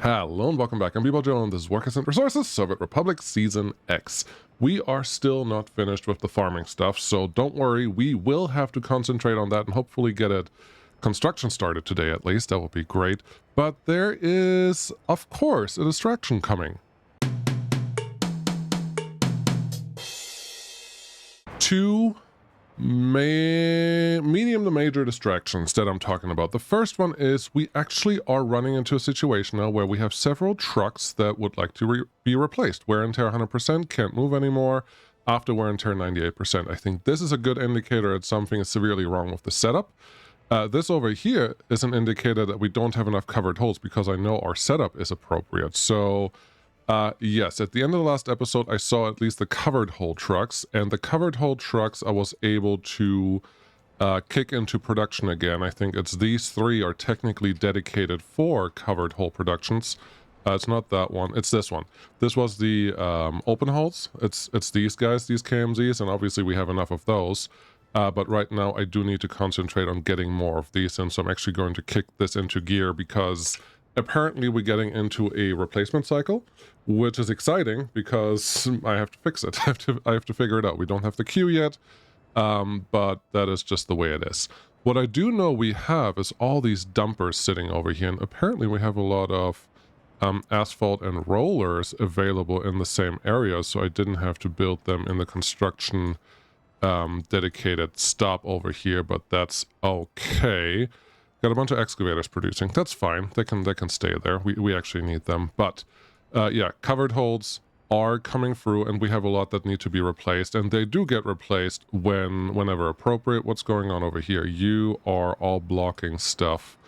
Hello and welcome back. I'm Joe and this is Workers and Resources, Soviet Republic Season X. We are still not finished with the farming stuff, so don't worry, we will have to concentrate on that and hopefully get it construction started today at least. That would be great. But there is, of course, a distraction coming. Two medium to major distractions that I'm talking about. The first one is we actually are running into a situation now where we have several trucks that would like to be replaced. Wear and tear 100%, can't move anymore. After wear and tear 98%. I think this is a good indicator that something is severely wrong with the setup. This over here is an indicator that we don't have enough covered holes because I know our setup is appropriate. So yes, at the end of the last episode, I saw at least the covered hole trucks, and the covered hole trucks I was able to kick into production again. I think it's these three are technically dedicated for covered hole productions. It's not that one, it's this one. This was the open holes. It's these guys, these KMZs, and obviously we have enough of those. But right now I do need to concentrate on getting more of these, and so I'm actually going to kick this into gear because apparently we're getting into a replacement cycle, which is exciting because I have to fix it. I have to figure it out. We don't have the queue yet, but that is just the way it is. What I do know we have is all these dumpers sitting over here, and apparently we have a lot of asphalt and rollers available in the same area, so I didn't have to build them in the construction dedicated stop over here, but that's okay. Got a bunch of excavators producing. That's fine. They can stay there. We actually need them. But yeah, covered holes are coming through, and we have a lot that need to be replaced, and they do get replaced whenever appropriate. What's going on over here? You are all blocking stuff.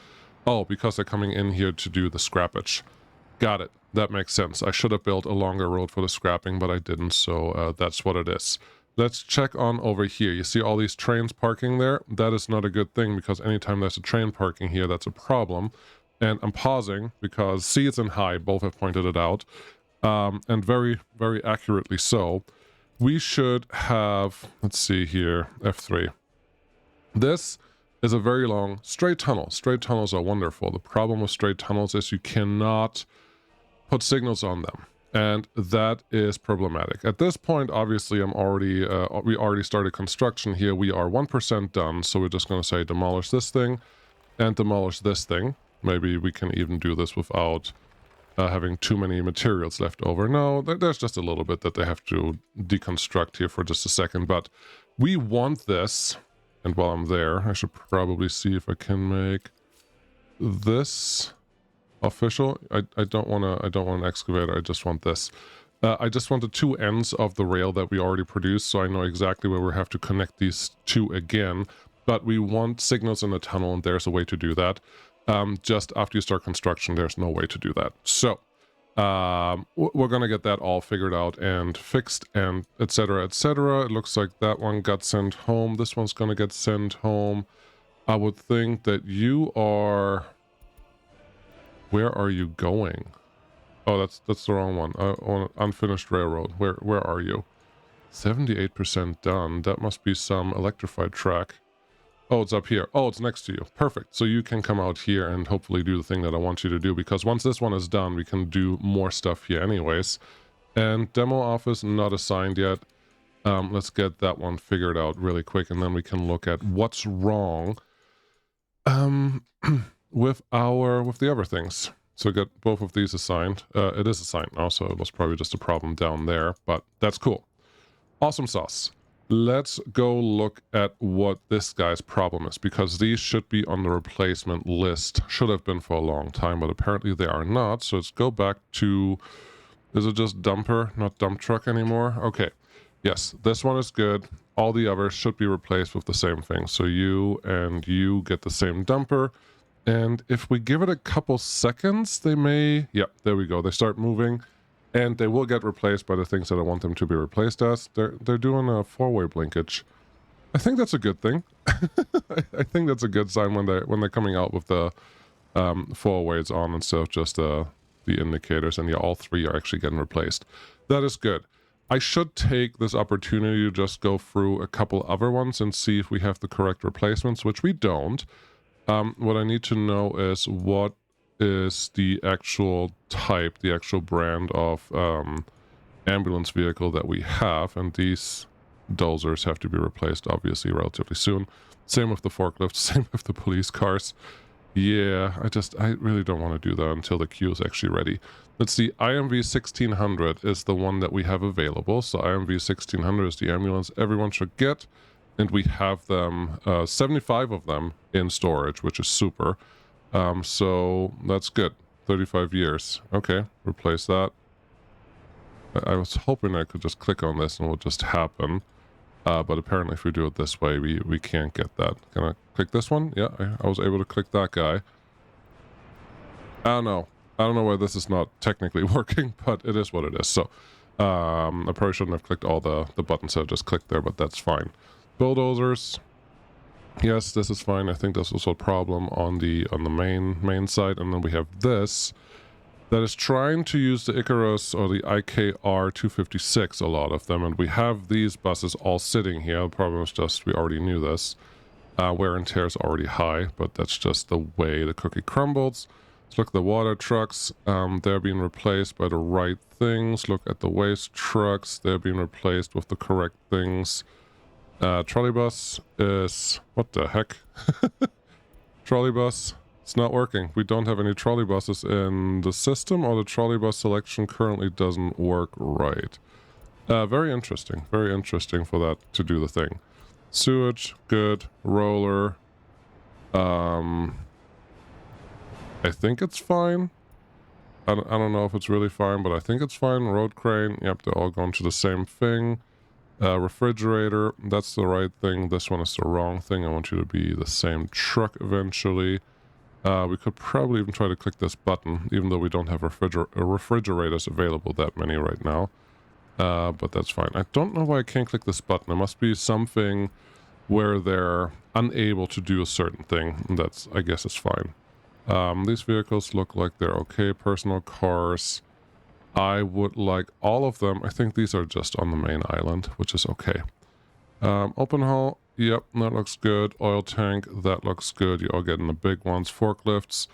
Oh, because they're coming in here to do the scrappage. Got it. That makes sense. I should have built a longer road for the scrapping, but I didn't, so that's what it is. Let's check on over here. You see all these trains parking there? That is not a good thing because anytime there's a train parking here, that's a problem. And I'm pausing because Seeds and High both have pointed it out. And very, very accurately so. We should have, let's see here, F3. This is a very long straight tunnel. Straight tunnels are wonderful. The problem with straight tunnels is you cannot put signals on them. And that is problematic. At this point, obviously, we already started construction here. We are 1% done, so we're just going to say demolish this thing and demolish this thing. Maybe we can even do this without having too many materials left over. No, there's just a little bit that they have to deconstruct here for just a second, but we want this. And while I'm there, I should probably see if I can make this official. I don't want an excavator. I just want this. I just want the two ends of the rail that we already produced, so I know exactly where we have to connect these two again. But we want signals in the tunnel, and there's a way to do that. Just after you start construction, there's no way to do that. So we're gonna get that all figured out and fixed, and etc. etc. It looks like that one got sent home. This one's gonna get sent home. I would think that you are. Where are you going? Oh, that's the wrong one. On unfinished railroad. Where are you? 78% done. That must be some electrified track. Oh, it's up here. Oh, it's next to you. Perfect. So you can come out here and hopefully do the thing that I want you to do, because once this one is done, we can do more stuff here anyways. And demo office not assigned yet. Let's get that one figured out really quick, and then we can look at what's wrong with the other things. So get both of these assigned. It is assigned now, so it was probably just a problem down there, but that's cool. Awesome sauce. Let's go look at what this guy's problem is, because these should be on the replacement list. Should have been for a long time, but apparently they are not. So let's go back to, is it just dumper, not dump truck anymore? Okay. Yes, this one is good. All the others should be replaced with the same thing. So you and you get the same dumper. And if we give it a couple seconds, they may... Yeah, there we go. They start moving, and they will get replaced by the things that I want them to be replaced as. They're doing a four-way blinkage. I think that's a good thing. I think that's a good sign when they're coming out with the four-ways on instead of just the indicators. And yeah, all three are actually getting replaced. That is good. I should take this opportunity to just go through a couple other ones and see if we have the correct replacements, which we don't. What I need to know is what is the actual type, the actual brand of ambulance vehicle that we have, and these dozers have to be replaced obviously relatively soon. Same with the forklifts, same with the police cars. Yeah, I really don't want to do that until the queue is actually ready. Let's see, IMV 1600 is the one that we have available. So IMV 1600 is the ambulance everyone should get, and we have them, 75 of them in storage, which is super. So that's good. 35 years. Okay, replace that. I was hoping I could just click on this and it will just happen. But apparently if we do it this way, we can't get that. Can I click this one? Yeah, I was able to click that guy. I don't know. I don't know why this is not technically working, but it is what it is. So I probably shouldn't have clicked all the buttons. I just clicked there, but that's fine. Bulldozers. Yes, this is fine. I think this was a problem on the main side. And then we have this that is trying to use the Icarus or the IKR 256, a lot of them, and we have these buses all sitting here. The problem is just we already knew this. Wear and tear is already high, but that's just the way the cookie crumbles. Let's look at the water trucks. They're being replaced by the right things. Look at the waste trucks. They're being replaced with the correct things. Trolleybus is... what the heck? Trolleybus... it's not working. We don't have any trolleybuses in the system, or the trolleybus selection currently doesn't work right. Very interesting. Very interesting for that to do the thing. Sewage, good. Roller. I think it's fine. I don't know if it's really fine, but I think it's fine. Road crane. Yep, they're all going to the same thing. Refrigerator. That's the right thing. This one is the wrong thing. I want you to be the same truck eventually. We could probably even try to click this button, even though we don't have refrigerators available that many right now. But that's fine. I don't know why I can't click this button. There must be something where they're unable to do a certain thing. And that's, I guess, is fine. These vehicles look like they're okay. Personal cars. I would like all of them. I think these are just on the main island, which is okay. Open haul. Yep, that looks good. Oil tank, that looks good. You're all getting the big ones. Forklifts,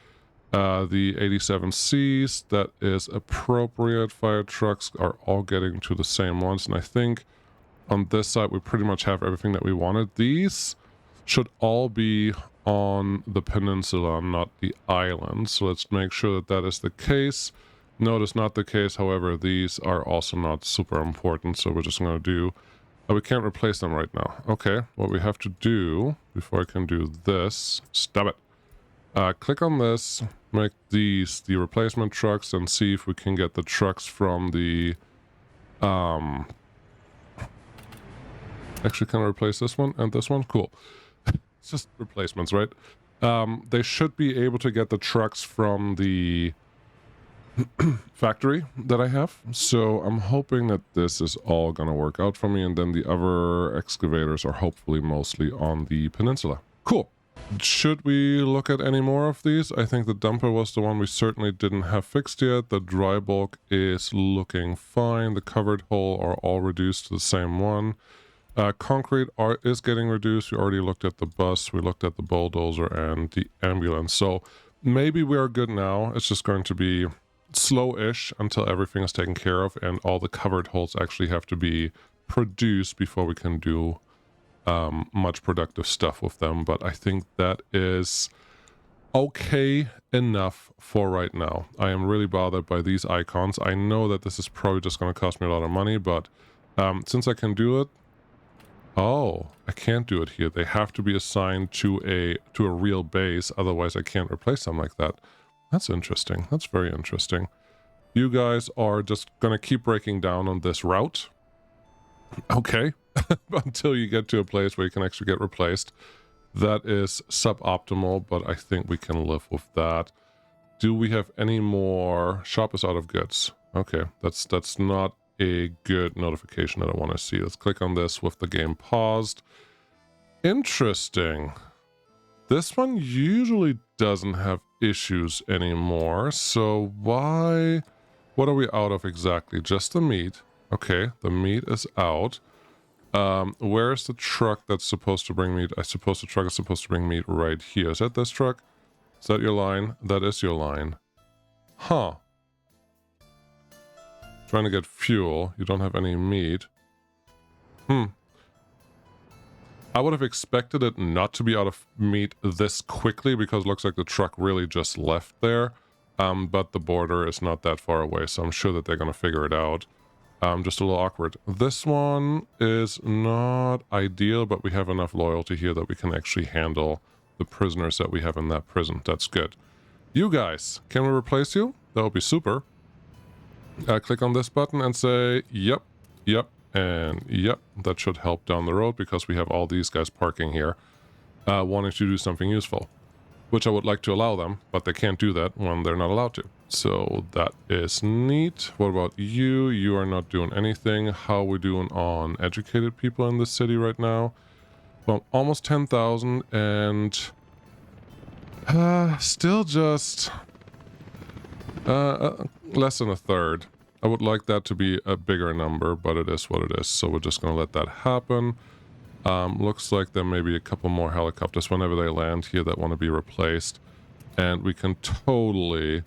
the 87Cs, that is appropriate. Fire trucks are all getting to the same ones. And I think on this side, we pretty much have everything that we wanted. These should all be on the peninsula, not the island. So let's make sure that that is the case. No, that's not the case. However, these are also not super important. So we're just going to do... we can't replace them right now. Okay, what we have to do before I can do this, stop it. Click on this, make these the replacement trucks, and see if we can get the trucks from the... Actually, can I replace this one and this one? Cool. It's just replacements, right? They should be able to get the trucks from the factory that I have, so I'm hoping that this is all gonna work out for me, and then the other excavators are hopefully mostly on the peninsula. Cool. Should we look at any more of these? I think the dumper was the one we certainly didn't have fixed yet. The dry bulk is looking fine. The covered hole are all reduced to the same one. Concrete is getting reduced. We already looked at the bus, we looked at the bulldozer and the ambulance, so maybe we are good now. It's just going to be slow-ish until everything is taken care of and all the covered holes actually have to be produced before we can do much productive stuff with them. But I think that is okay enough for right now. I am really bothered by these icons. I know that this is probably just going to cost me a lot of money, but since I can do it... oh, I can't do it here. They have to be assigned to a real base, otherwise I can't replace them like that. That's interesting. That's very interesting. You guys are just gonna keep breaking down on this route. Okay. Until you get to a place where you can actually get replaced. That is suboptimal, but I think we can live with that. Do we have any more? Shop is out of goods. Okay, that's not a good notification that I want to see. Let's click on this with the game paused. Interesting. This one usually doesn't have issues anymore, so why... what are we out of exactly? Just the meat. Okay, the meat is out. Where is the truck that's supposed to bring meat? I suppose the truck is supposed to bring meat right here. Is that this truck? Is that your line? That is your line. Huh. Trying to get fuel. You don't have any meat. I would have expected it not to be out of meat this quickly because it looks like the truck really just left there. But the border is not that far away, so I'm sure that they're going to figure it out. Just a little awkward. This one is not ideal, but we have enough loyalty here that we can actually handle the prisoners that we have in that prison. That's good. You guys, can we replace you? That would be super. Click on this button and say, yep, yep, and yep. That should help down the road because we have all these guys parking here, wanting to do something useful, which I would like to allow them, but they can't do that when they're not allowed to. So that is neat. What about you? You are not doing anything. How are we doing on educated people in this city right now? Well, almost 10,000 and still just less than a third. I would like that to be a bigger number, but it is what it is. So we're just going to let that happen. Looks like there may be a couple more helicopters whenever they land here that want to be replaced. And we can totally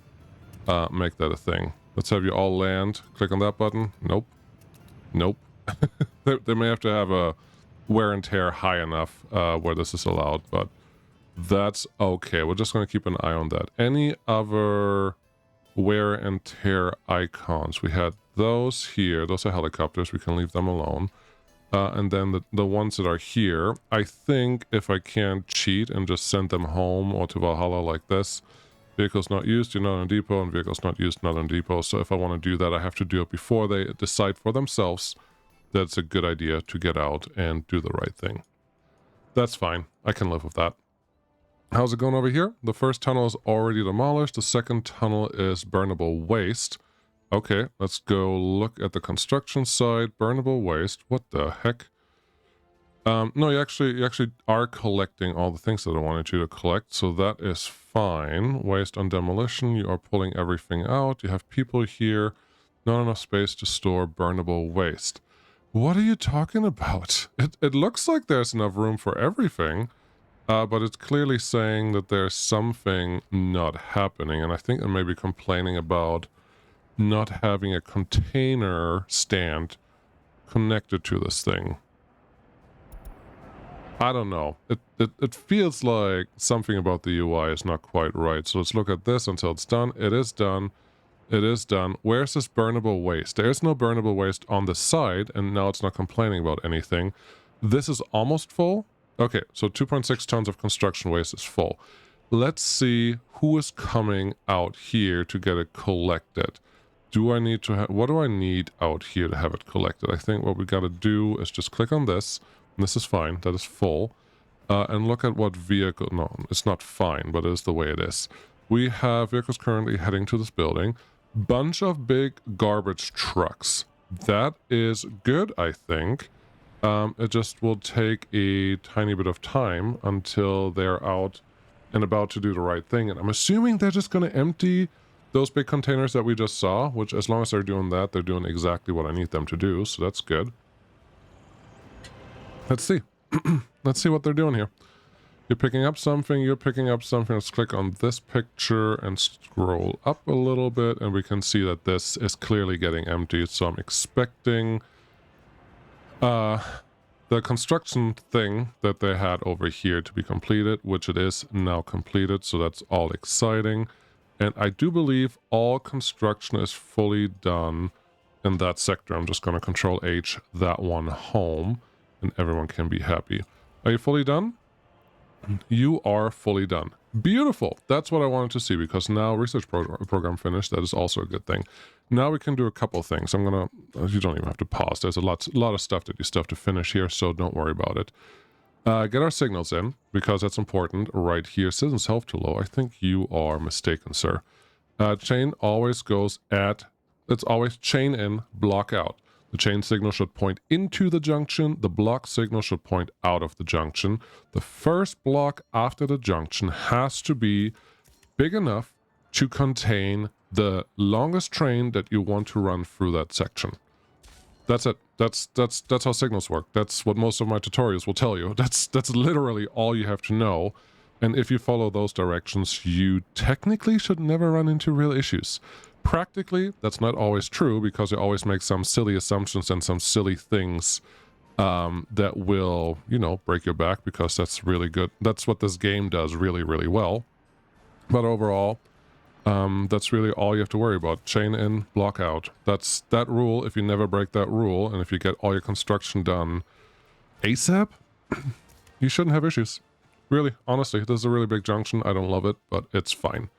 make that a thing. Let's have you all land. Click on that button. Nope. Nope. they may have to have a wear and tear high enough where this is allowed, but that's okay. We're just going to keep an eye on that. Any other wear and tear icons? We had those here. Those are helicopters. We can leave them alone. And then the ones that are here, I think if I can cheat and just send them home or to Valhalla like this, vehicles not used, you're not on depot, and vehicles not used, not on depot. So if I want to do that, I have to do it before they decide for themselves that it's a good idea to get out and do the right thing. That's fine. I can live with that. How's it going over here? The first tunnel is already demolished. The second tunnel is burnable waste. Okay, let's go look at the construction side. Burnable waste. What the heck? No, you actually are collecting all the things that I wanted you to collect, so that is fine. Waste on demolition. You are pulling everything out. You have people here. Not enough space to store burnable waste. What are you talking about? It looks like there's enough room for everything, but it's clearly saying that there's something not happening, and I think they may be complaining about not having a container stand connected to this thing. I don't know. It feels like something about the UI is not quite right. So let's look at this until it's done. It is done. It is done. Where's this burnable waste? There's no burnable waste on the side, and now it's not complaining about anything. This is almost full. Okay, so 2.6 tons of construction waste is full. Let's see who is coming out here to get it collected. Do I need to have... What do I need out here to have it collected? I think what we got to do is just click on this. This is fine. That is full. And look at what vehicle... No, it's not fine, but it is the way it is. We have vehicles currently heading to this building. Bunch of big garbage trucks. That is good, I think. It just will take a tiny bit of time until they're out and about to do the right thing. And I'm assuming they're just going to empty those big containers that we just saw, which as long as they're doing that, they're doing exactly what I need them to do. So that's good. Let's see. Let's see what they're doing here. You're picking up something, you're picking up something. Let's click on this picture and scroll up a little bit, and we can see that this is clearly getting emptied. So I'm expecting the construction thing that they had over here to be completed, which it is now completed. So that's all exciting. And I do believe all construction is fully done in that sector. I'm just going to Control H that one home, and everyone can be happy. Are you fully done? You are fully done. Beautiful. That's what I wanted to see, because now research program finished. That is also a good thing. Now we can do a couple things. I'm gonna... You don't even have to pause. There's a lot of stuff that you still have to finish here, so don't worry about it. Get our signals in, because that's important right here. Citizens health too low. I think you are mistaken, sir. Chain always goes at... It's always chain in, block out. The chain signal should point into the junction. The block signal should point out of the junction. The first block after the junction has to be big enough to contain the longest train that you want to run through that section. That's it. That's how signals work. That's what most of my tutorials will tell you. That's literally all you have to know. And if you follow those directions, you technically should never run into real issues. Practically, that's not always true because you always make some silly assumptions and some silly things that will, you know, break your back, because that's really good. That's what this game does really, really well. But overall, that's really all you have to worry about. Chain in, block out. That's that rule. If you never break that rule, and if you get all your construction done ASAP, you shouldn't have issues. Really, honestly, this is a really big junction. I don't love it, but it's fine.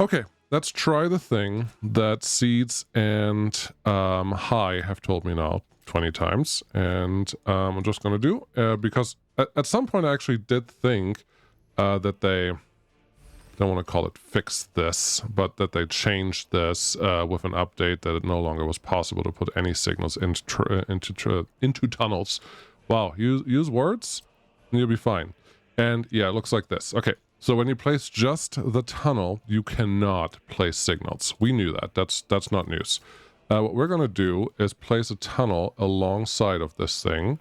Okay, let's try the thing that Seeds and High have told me now 20 times. And I'm just going to do, because at some point I actually did think that they, don't want to call it fix this, but that they changed this with an update that it no longer was possible to put any signals into tunnels. Wow, use words and you'll be fine. And yeah, it looks like this. Okay, so when you place just the tunnel, you cannot place signals. We knew that. That's not news. What we're going to do is place a tunnel alongside of this thing.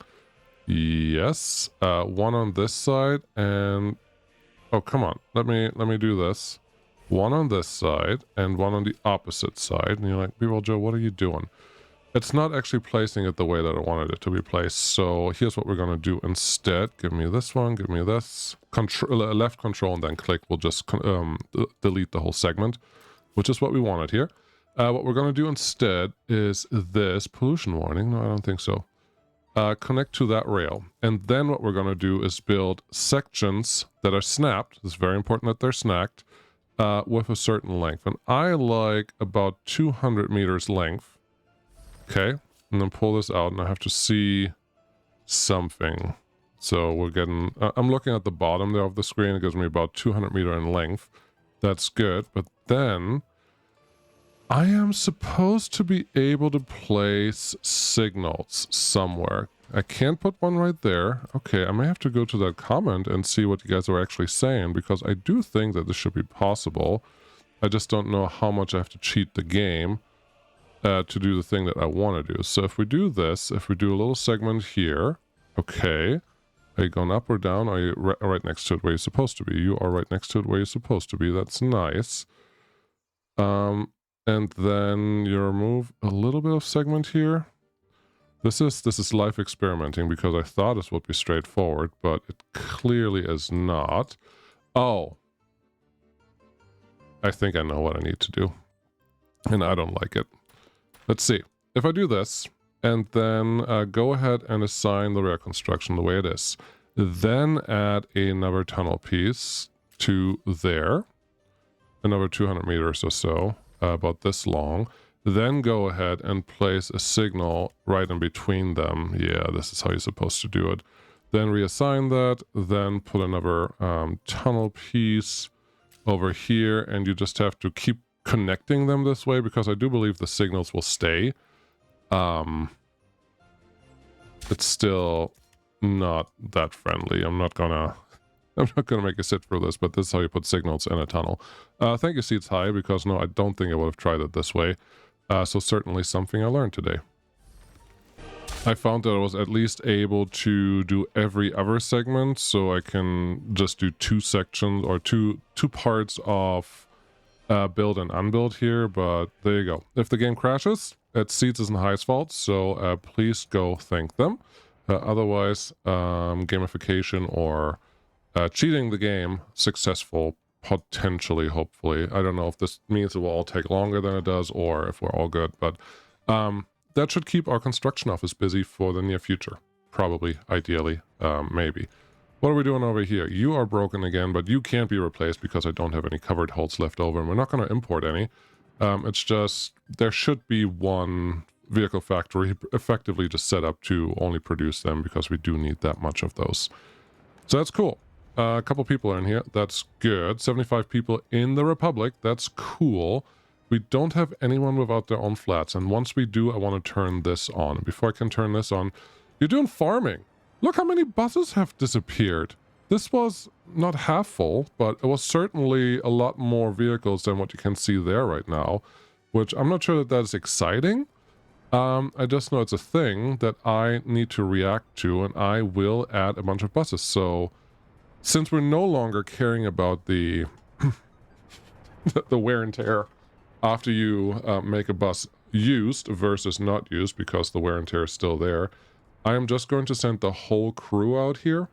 Yes, one on this side, and oh, come on, let me do this. One on this side and one on the opposite side. And you're like, B-Roll Joe, what are you doing? It's not actually placing it the way that I wanted it to be placed. So here's what we're going to do instead. Give me this one, give me this. Left control and then click will just delete the whole segment, which is what we wanted here. What we're going to do instead is this pollution warning. No, I don't think so. Connect to that rail. And then what we're going to do is build sections that are snapped. It's very important that they're snapped with a certain length. And I like about 200 meters length. Okay, and then pull this out, and I have to see something. So we're getting, I'm looking at the bottom there of the screen. It gives me about 200 meter in length. That's good. But then I am supposed to be able to place signals somewhere. I can't put one right there. Okay, I may have to go to that comment and see what you guys are actually saying, because I do think that this should be possible. I just don't know how much I have to cheat the game to do the thing that I want to do. So if we do this, if we do a little segment here, okay. Are you going up or down? Are you right next to it where you're supposed to be? You are right next to it where you're supposed to be. That's nice. And then you remove a little bit of segment here. This is life experimenting, because I thought this would be straightforward, but it clearly is not. Oh. I think I know what I need to do. And I don't like it. Let's see. If I do this, and then go ahead and assign the rail construction the way it is, then add another tunnel piece to there, another 200 meters or so, about this long, then go ahead and place a signal right in between them. Yeah, this is how you're supposed to do it. Then reassign that, then put another tunnel piece over here, and you just have to keep connecting them this way, because I do believe the signals will stay. It's still not that friendly. I'm not gonna make a sit for this, but this is how you put signals in a tunnel. Thank you, Seeds High, because no, I don't think I would have tried it this way. So certainly something I learned today. I found that I was at least able to do every other segment, so I can just do two sections or two parts of build and unbuild here, but there you go. If the game crashes, it's Seeds and High's fault, so please go thank them. Otherwise, gamification or cheating the game, successful, potentially, hopefully. I don't know if this means it will all take longer than it does, or if we're all good, but that should keep our construction office busy for the near future. Probably, ideally, maybe. What are we doing over here? You are broken again, but you can't be replaced because I don't have any covered holes left over, and we're not going to import any. It's just, there should be one vehicle factory effectively just set up to only produce them, because we do need that much of those. So that's cool. A couple people are in here. That's good. 75 people in the Republic. That's cool. We don't have anyone without their own flats, and once we do, I want to turn this on. Before I can turn this on, you're doing farming. Look how many buses have disappeared. This was not half full, but it was certainly a lot more vehicles than what you can see there right now, which I'm not sure that that is exciting. I just know it's a thing that I need to react to, and I will add a bunch of buses. So Since we're no longer caring about the the wear and tear after you make a bus used versus not used, because the wear and tear is still there, I am just going to send the whole crew out here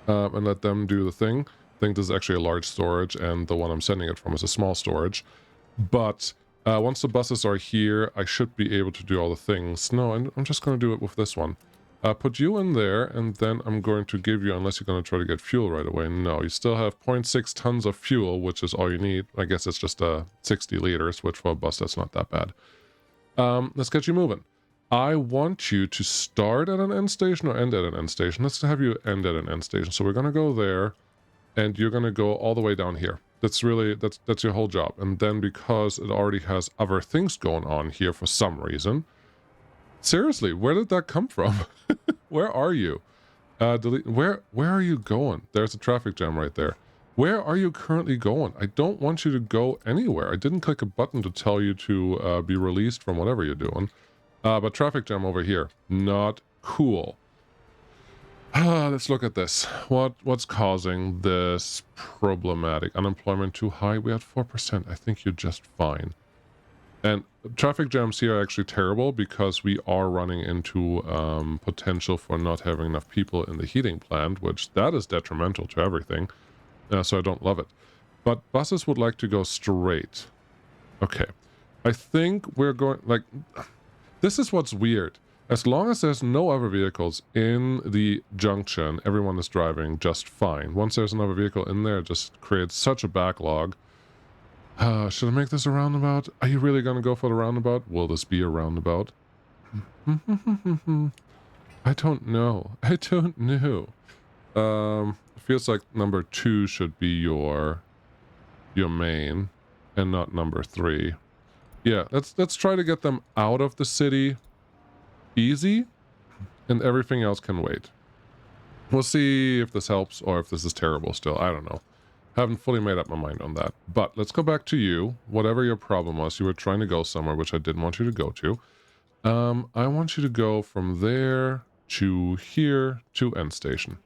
and let them do the thing. I think this is actually a large storage, and the one I'm sending it from is a small storage. But once the buses are here, I should be able to do all the things. No, I'm just going to do it with this one. Put you in there, and then I'm going to give you, unless you're going to try to get fuel right away. No, you still have 0.6 tons of fuel, which is all you need. I guess it's just 60 liters, which for a bus, that's not that bad. Let's get you moving. I want you to start at an end station or end at an end station. Let's have you end at an end station. So we're going to go there, and you're going to go all the way down here. That's really, that's your whole job. And then because it already has other things going on here for some reason. Seriously, where did that come from? Where are you? Delete. Where are you going? There's a traffic jam right there. Where are you currently going? I don't want you to go anywhere. I didn't click a button to tell you to be released from whatever you're doing. But traffic jam over here. Not cool. Let's look at this. What's causing this problematic? Unemployment too high? We had 4%. I think you're just fine. And traffic jams here are actually terrible because we are running into potential for not having enough people in the heating plant, which that is detrimental to everything. So I don't love it. But buses would like to go straight. Okay. I think we're going, like, this is what's weird. As long as there's no other vehicles in the junction, everyone is driving just fine. Once there's another vehicle in there, it just creates such a backlog. Should I make this a roundabout? Are you really going to go for the roundabout? Will this be a roundabout? I don't know. I don't know. It feels like number 2 should be your main and not number 3. Yeah, let's try to get them out of the city easy, and everything else can wait. We'll see if this helps or if this is terrible still. I don't know. Haven't fully made up my mind on that. But let's go back to you. Whatever your problem was, you were trying to go somewhere, which I didn't want you to go to. I want you to go from there to here to end station.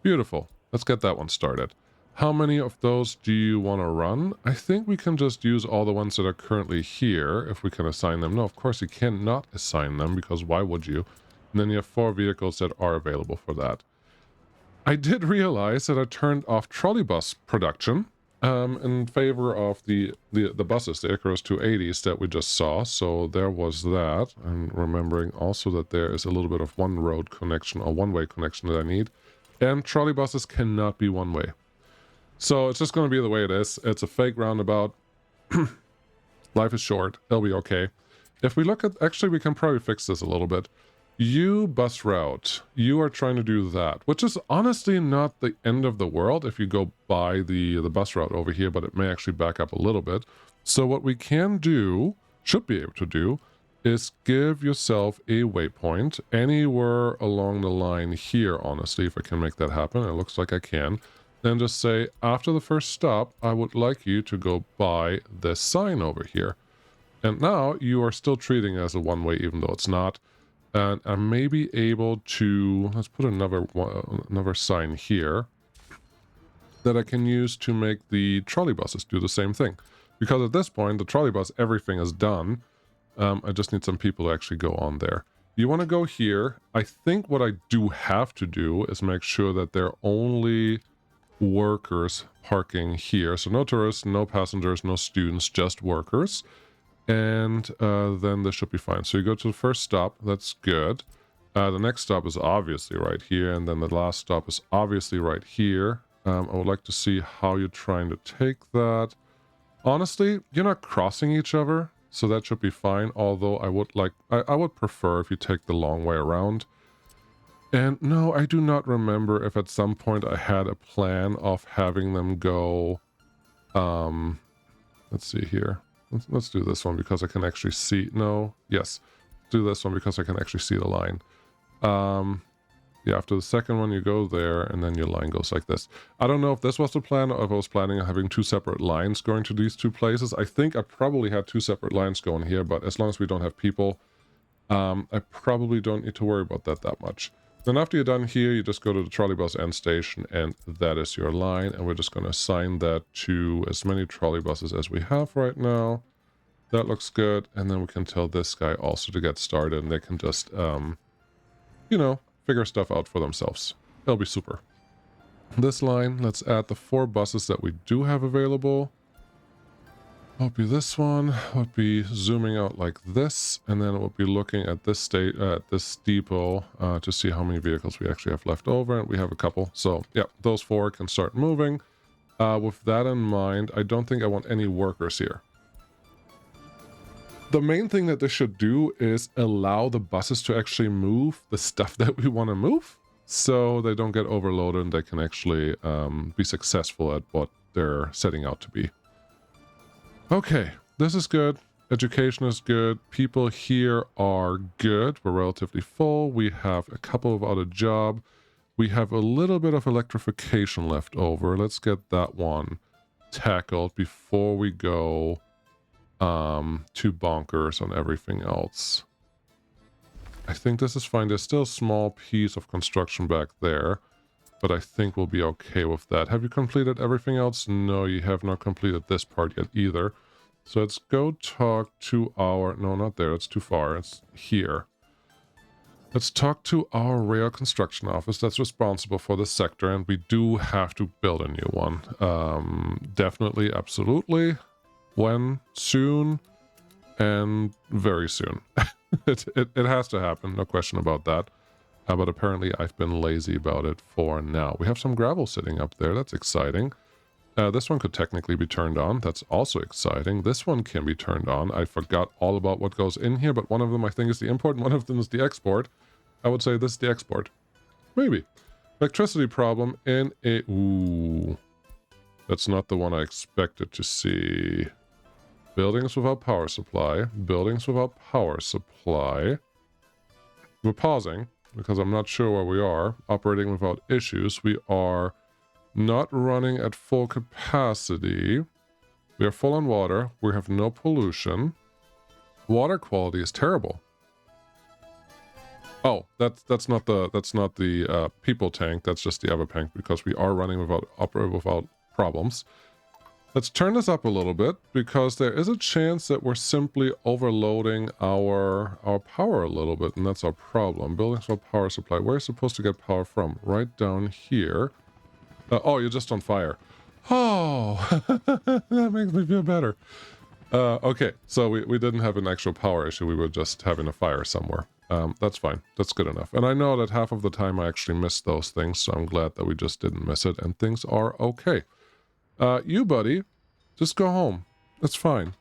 Beautiful. Let's get that one started. How many of those do you want to run? I think we can just use all the ones that are currently here, if we can assign them. No, of course you cannot assign them, because why would you? And then you have 4 vehicles that are available for that. I did realize that I turned off trolleybus production in favor of the buses, the Icarus 280s that we just saw. So there was that. And remembering also that there is a little bit of one-road connection or one-way connection that I need. And trolleybuses cannot be one-way. So it's just going to be the way it is. It's a fake roundabout. Life is short. It'll be okay. If we look at... Actually, we can probably fix this a little bit. You bus route. You are trying to do that, which is honestly not the end of the world if you go by the bus route over here, but it may actually back up a little bit. So what we can do, should be able to do, is give yourself a waypoint anywhere along the line here, honestly, if I can make that happen. It looks like I can. Then just say, after the first stop, I would like you to go by this sign over here. And now you are still treating it as a one-way, even though it's not. And I may be able to, let's put another sign here that I can use to make the trolleybuses do the same thing. Because at this point, the trolleybus, everything is done. I just need some people to actually go on there. You want to go here. I think what I do have to do is make sure that they're only workers parking here. So no tourists, no passengers, no students, just workers. And then this should be fine. So you go to the first stop. That's good. The next stop is obviously right here. And then the last stop is obviously right here. I would like to see how you're trying to take that. Honestly, you're not crossing each other, so that should be fine. Although I would prefer if you take the long way around. And no, I do not remember if at some point I had a plan of having them go, let's see here. Let's do this one because I can actually see, no, yes. Do this one because I can actually see the line. Yeah, after the second one you go there and then your line goes like this. I don't know if this was the plan or if I was planning on having 2 separate lines going to these 2 places. I think I probably had 2 separate lines going here, but as long as we don't have people, I probably don't need to worry about that much. Then after you're done here, you just go to the trolley bus end station, and that is your line. And we're just going to assign that to as many trolley buses as we have right now. That looks good. And then we can tell this guy also to get started, and they can just, you know, figure stuff out for themselves. It'll be super. This line, let's add the 4 buses that we do have available. It'll be this one. It'll be zooming out like this, and then it will be looking at this this depot to see how many vehicles we actually have left over, and we have a couple. So yeah, those 4 can start moving. With that in mind, I don't think I want any workers here. The main thing that this should do is allow the buses to actually move the stuff that we want to move, so they don't get overloaded and they can actually be successful at what they're setting out to be. Okay, this is good. Education is good. People here are good. We're relatively full. We have a couple without a job. We have a little bit of electrification left over. Let's get that one tackled before we go to bonkers on everything else. I think this is fine. There's still a small piece of construction back there, but I think we'll be okay with that. Have you completed everything else? No, you have not completed this part yet either. So let's go talk to our... No, not there. It's too far. It's here. Let's talk to our rail construction office that's responsible for this sector, and we do have to build a new one. Definitely, absolutely. When? Soon. And very soon. It has to happen, no question about that. But apparently I've been lazy about it for now. We have some gravel sitting up there. That's exciting. This one could technically be turned on. That's also exciting. This one can be turned on. I forgot all about what goes in here, but one of them I think is the import and one of them is the export. I would say this is the export. Maybe. Electricity problem in a... Ooh. That's not the one I expected to see. Buildings without power supply. Buildings without power supply. We're pausing because I'm not sure where we are. Operating without issues. We are not running at full capacity. We are full on water. We have no pollution. Water quality is terrible. Oh, that's not the people tank. That's just the Everpank because we are running without problems. Let's turn this up a little bit because there is a chance that we're simply overloading our power a little bit, and that's our problem. Buildings with power supply. Where are you supposed to get power from? Right down here. Oh, you're just on fire. Oh, that makes me feel better. Okay, so we didn't have an actual power issue. We were just having a fire somewhere. That's fine. That's good enough. And I know that half of the time I actually missed those things, so I'm glad that we just didn't miss it, and things are okay. You, buddy, just go home. That's fine.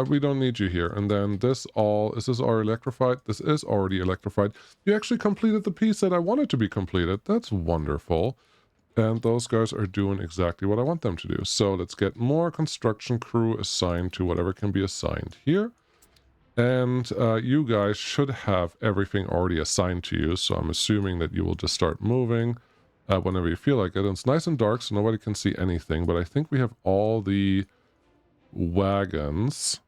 We don't need you here. And then is this already electrified? This is already electrified. You actually completed the piece that I wanted to be completed. That's wonderful. And those guys are doing exactly what I want them to do. So let's get more construction crew assigned to whatever can be assigned here. And you guys should have everything already assigned to you. So I'm assuming that you will just start moving whenever you feel like it. And it's nice and dark, so nobody can see anything. But I think we have all the wagons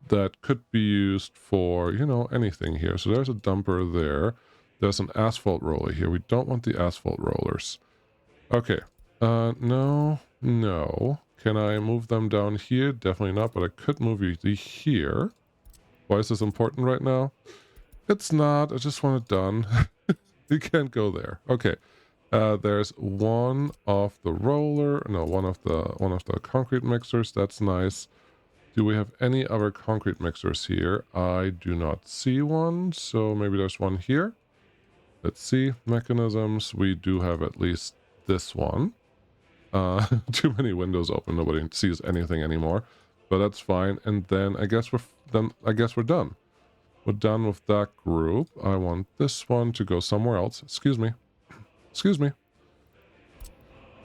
that could be used for, you know, anything here. So there's a dumper there. There's an asphalt roller here. We don't want the asphalt rollers. Okay. No. Can I move them down here? Definitely not, but I could move you here. Why is this important right now? It's not. I just want it done. You can't go there. Okay. There's one of the one of the concrete mixers. That's nice. Do we have any other concrete mixers here? I do not see one, so maybe there's one here. Let's see. Mechanisms. We do have at least this one. Too many windows open. Nobody sees anything anymore, but that's fine. And then I guess we're done. We're done with that group. I want this one to go somewhere else. Excuse me.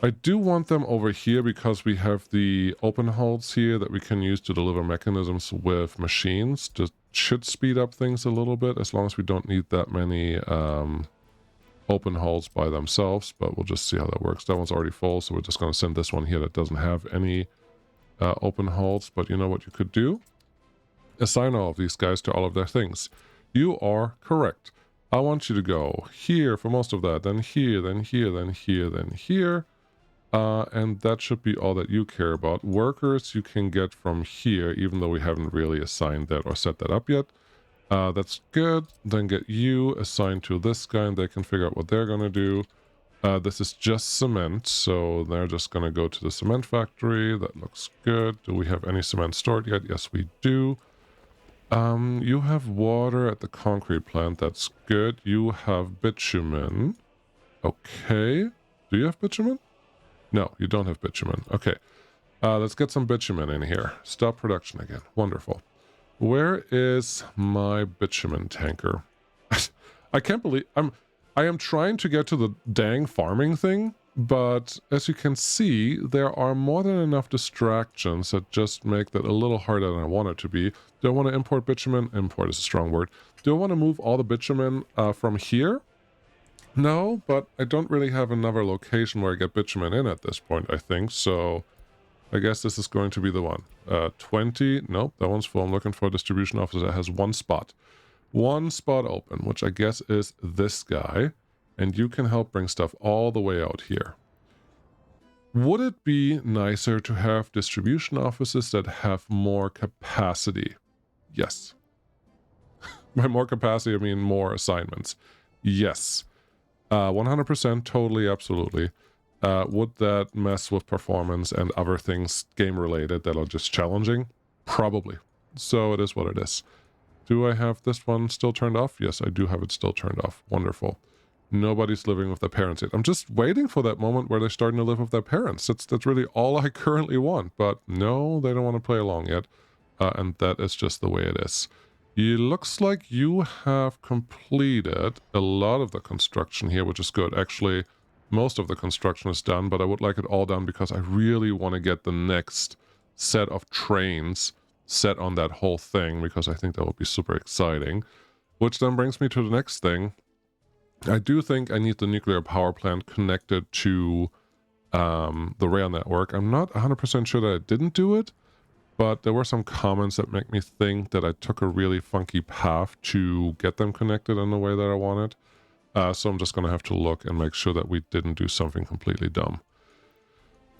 I do want them over here because we have the open holds here that we can use to deliver mechanisms with machines. Just should speed up things a little bit as long as we don't need that many open holds by themselves, but we'll just see how that works. That one's already full, so we're just going to send this one here that doesn't have any open holds. But you know what you could do? Assign all of these guys to all of their things. You are correct. I want you to go here for most of that, then here, then here, then here, then here. And that should be all that you care about. Workers you can get from here, even though we haven't really assigned that or set that up yet. That's good. Then get you assigned to this guy, and they can figure out what they're going to do. This is just cement, so they're just going to go to the cement factory. That looks good. Do we have any cement stored yet? Yes, we do. You have water at the concrete plant. That's good. You have bitumen. Okay. Do you have bitumen? No, you don't have bitumen. Okay. Let's get some bitumen in here. Stop production again. Wonderful. Where is my bitumen tanker? I can't believe I am trying to get to the dang farming thing, but as you can see, there are more than enough distractions that just make that a little harder than I want it to be. Do I want to import bitumen? Import is a strong word. Do I want to move all the bitumen from here? No, but I don't really have another location where I get bitumen in at this point, I think, so I guess this is going to be the one. 20, nope, that one's full. I'm looking for a distribution office that has one spot. One spot open, which I guess is this guy, and you can help bring stuff all the way out here. Would it be nicer to have distribution offices that have more capacity? Yes. By more capacity, I mean more assignments. Yes. 100%, totally, absolutely. Would that mess with performance and other things game-related that are just challenging? Probably. So it is what it is. Do I have this one still turned off? Yes, I do have it still turned off. Wonderful. Nobody's living with their parents yet. I'm just waiting for that moment where they're starting to live with their parents. That's really all I currently want. But no, they don't want to play along yet. And that is just the way it is. It looks like you have completed a lot of the construction here, which is good. Actually, most of the construction is done, but I would like it all done because I really want to get the next set of trains set on that whole thing, because I think that would be super exciting. Which then brings me to the next thing. I do think I need the nuclear power plant connected to the rail network. I'm not 100% sure that I didn't do it, but there were some comments that make me think that I took a really funky path to get them connected in the way that I wanted. So I'm just going to have to look and make sure that we didn't do something completely dumb.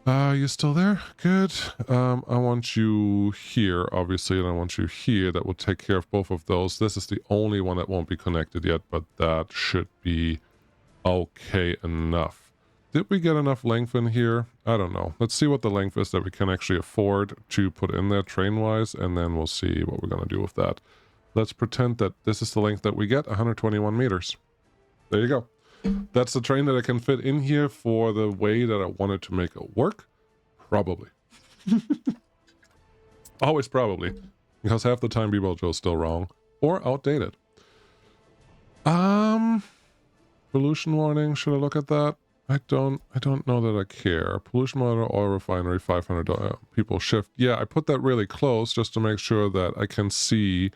You still there? Good. I want you here, obviously, and I want you here. That will take care of both of those. This is the only one that won't be connected yet, but that should be okay enough. Did we get enough length in here? I don't know. Let's see what the length is that we can actually afford to put in there train-wise, and then we'll see what we're going to do with that. Let's pretend that this is the length that we get, 121 meters. There you go. That's the train that I can fit in here for the way that I wanted to make it work. Probably. Always probably. Because half the time B-Ball Joe's still wrong. Or outdated. Pollution warning. Should I look at that? I don't know that I care. Pollution monitor, oil refinery, 500 people shift. Yeah, I put that really close just to make sure that I can see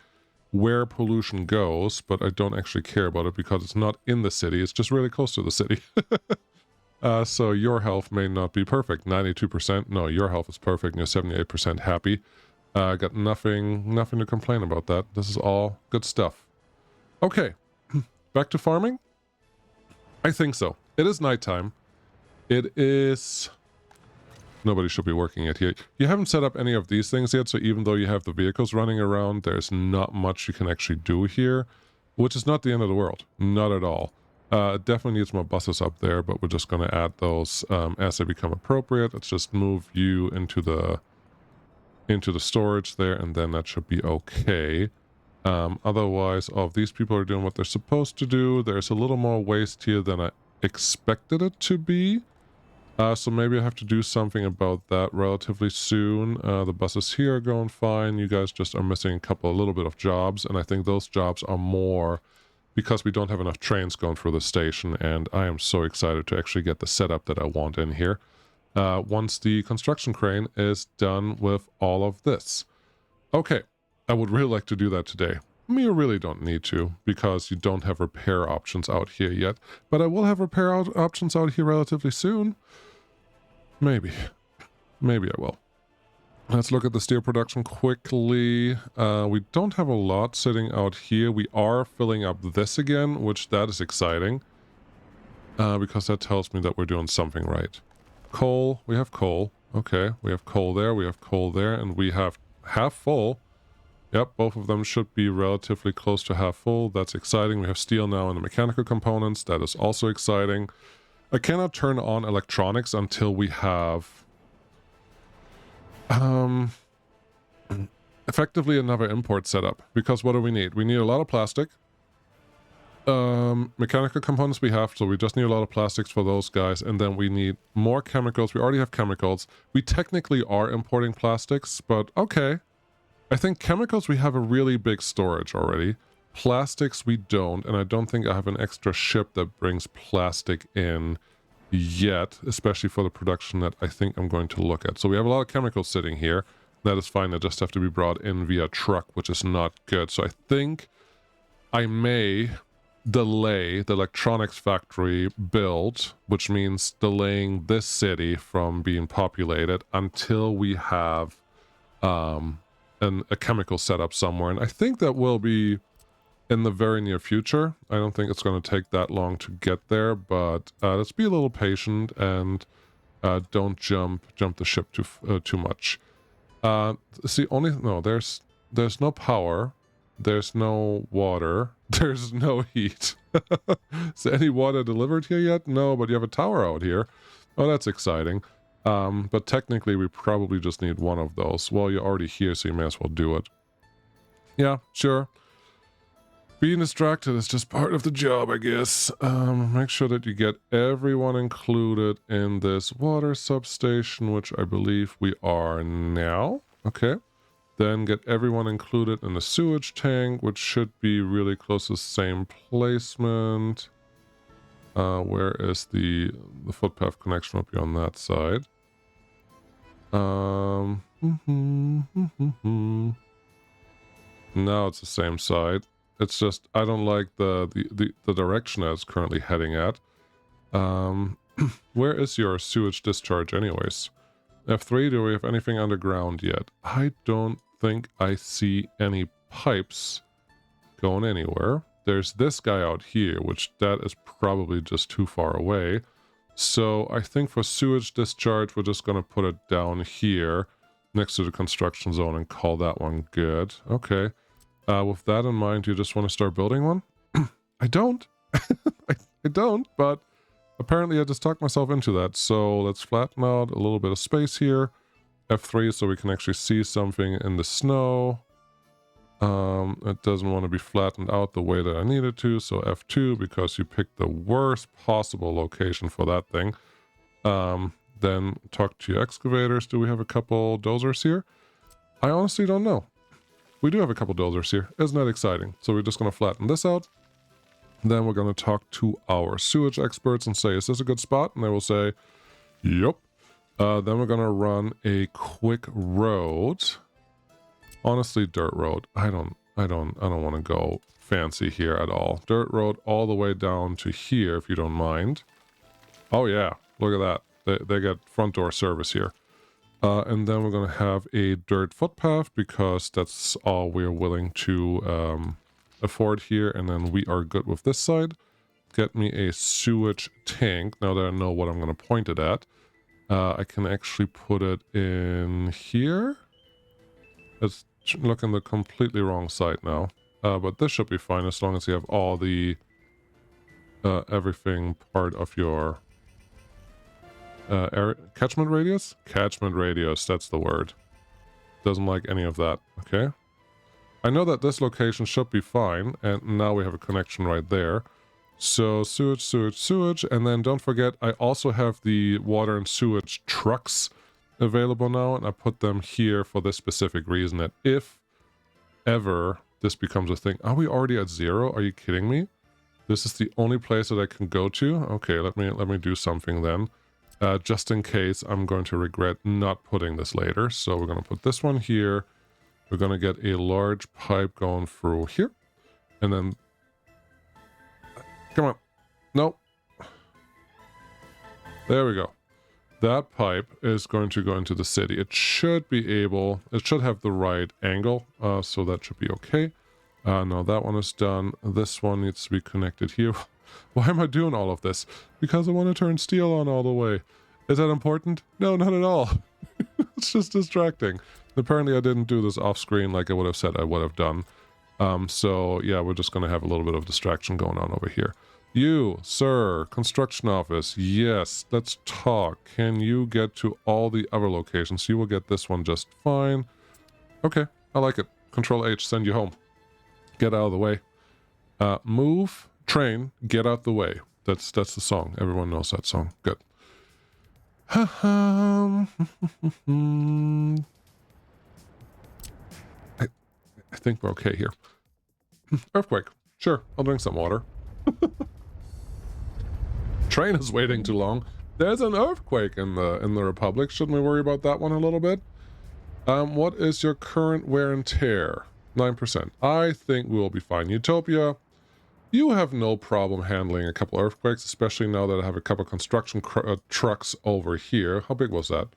where pollution goes, but I don't actually care about it because it's not in the city. It's just really close to the city. So your health may not be perfect. 92%. No, your health is perfect and you're 78% happy. Got nothing to complain about that. This is all good stuff. Okay, back to farming? I think so. It is nighttime. It is... Nobody should be working it here. You haven't set up any of these things yet, so even though you have the vehicles running around, there's not much you can actually do here, which is not the end of the world. Not at all. Definitely needs more buses up there, but we're just going to add those as they become appropriate. Let's just move you into the storage there, and then that should be okay. Otherwise, all of these people are doing what they're supposed to do. There's a little more waste here than I expected it to be. So maybe I have to do something about that relatively soon. The buses here are going fine. You guys just are missing a little bit of jobs, and I think those jobs are more because we don't have enough trains going through the station, and I am so excited to actually get the setup that I want in here. Once the construction crane is done with all of this. Okay, I would really like to do that today. You really don't need to, because you don't have repair options out here yet, but I will have repair options out here relatively soon. Maybe I will. Let's look at the steel production quickly. We don't have a lot sitting out here. We are filling up this again, which that is exciting. Because that tells me that we're doing something right. Coal, we have coal. Okay, we have coal there, we have coal there, and we have half full. Yep, both of them should be relatively close to half full. That's exciting. We have steel now in the mechanical components. That is also exciting. I cannot turn on electronics until we have effectively another import setup. Because what do we need? We need a lot of plastic. Mechanical components we have, so we just need a lot of plastics for those guys, and then we need more chemicals. We already have chemicals. We technically are importing plastics, but okay. I think chemicals we have a really big storage already. Plastics we don't, and I don't think I have an extra ship that brings plastic in yet, especially for the production that I think I'm going to look at. So we have a lot of chemicals sitting here. That is fine. They just have to be brought in via truck, which is not good. So I think I may delay the electronics factory build, which means delaying this city from being populated until we have a chemical setup somewhere. And I think that will be in the very near future. I don't think it's going to take that long to get there, but let's be a little patient and don't jump the ship too much. See, there's no power. There's no water. There's no heat. Is any water delivered here yet? No, but you have a tower out here. Oh, that's exciting. But technically, we probably just need one of those. Well, you're already here, so you may as well do it. Yeah, sure. Being distracted is just part of the job, I guess. Make sure that you get everyone included in this water substation, which I believe we are now. Okay. Then get everyone included in the sewage tank, which should be really close to the same placement. Where is the footpath connection? Will be on that side. Now it's the same side. It's just I don't like the direction that it's currently heading at. Where is your sewage discharge, anyways? F3. Do we have anything underground yet? I don't think I see any pipes going anywhere. There's this guy out here, which that is probably just too far away. So I think for sewage discharge, we're just going to put it down here next to the construction zone and call that one good. Okay. With that in mind, you just want to start building one? I don't. I don't, but apparently I just talked myself into that. So let's flatten out a little bit of space here. F3 so we can actually see something in the snow. It doesn't want to be flattened out the way that I need it to, so F2 because you picked the worst possible location for that thing. Then talk to your excavators. Do we have a couple dozers here? I honestly don't know. We do have a couple dozers here. Isn't that exciting? So we're just going to flatten this out. Then we're going to talk to our sewage experts and say, is this a good spot? And they will say, yep. Then we're going to run a quick road. Honestly, dirt road. I don't want to go fancy here at all. Dirt road all the way down to here, if you don't mind. Oh yeah, look at that. They get front door service here. And then we're going to have a dirt footpath because that's all we're willing to afford here. And then we are good with this side. Get me a sewage tank. Now that I know what I'm going to point it at. I can actually put it in here. It's looking the completely wrong side now. But this should be fine as long as you have all the everything part of your catchment radius? Catchment radius, that's the word. Doesn't like any of that, okay? I know that this location should be fine, and now we have a connection right there. So sewage, sewage, sewage, and then don't forget I also have the water and sewage trucks available now, and I put them here for this specific reason that if ever this becomes a thing. Are we already at 0? Are you kidding me? This is the only place that I can go to? Okay, let me do something then. Just in case I'm going to regret not putting this later. So we're going to put this one here. We're going to get a large pipe going through here. And then... Come on. Nope. There we go. That pipe is going to go into the city. It should have the right angle, so that should be okay. No, that one is done. This one needs to be connected here. Why am I doing all of this? Because I want to turn steel on all the way. Is that important? No, not at all. It's just distracting. Apparently I didn't do this off screen like I would have said I would have done. So yeah, we're just going to have a little bit of distraction going on over here. You, sir, construction office. Yes, let's talk. Can you get to all the other locations? You will get this one just fine. Okay, I like it. Control H, send you home. Get out of the way. Move, train, get out the way. That's the song. Everyone knows that song. Good. I think we're okay here. Earthquake. Sure, I'll drink some water. Train is waiting too long. There's an earthquake in the Republic. Shouldn't we worry about that one a little bit? What is your current wear and tear? 9%. I think we will be fine. Utopia, you have no problem handling a couple earthquakes, especially now that I have a couple construction trucks over here. How big was that?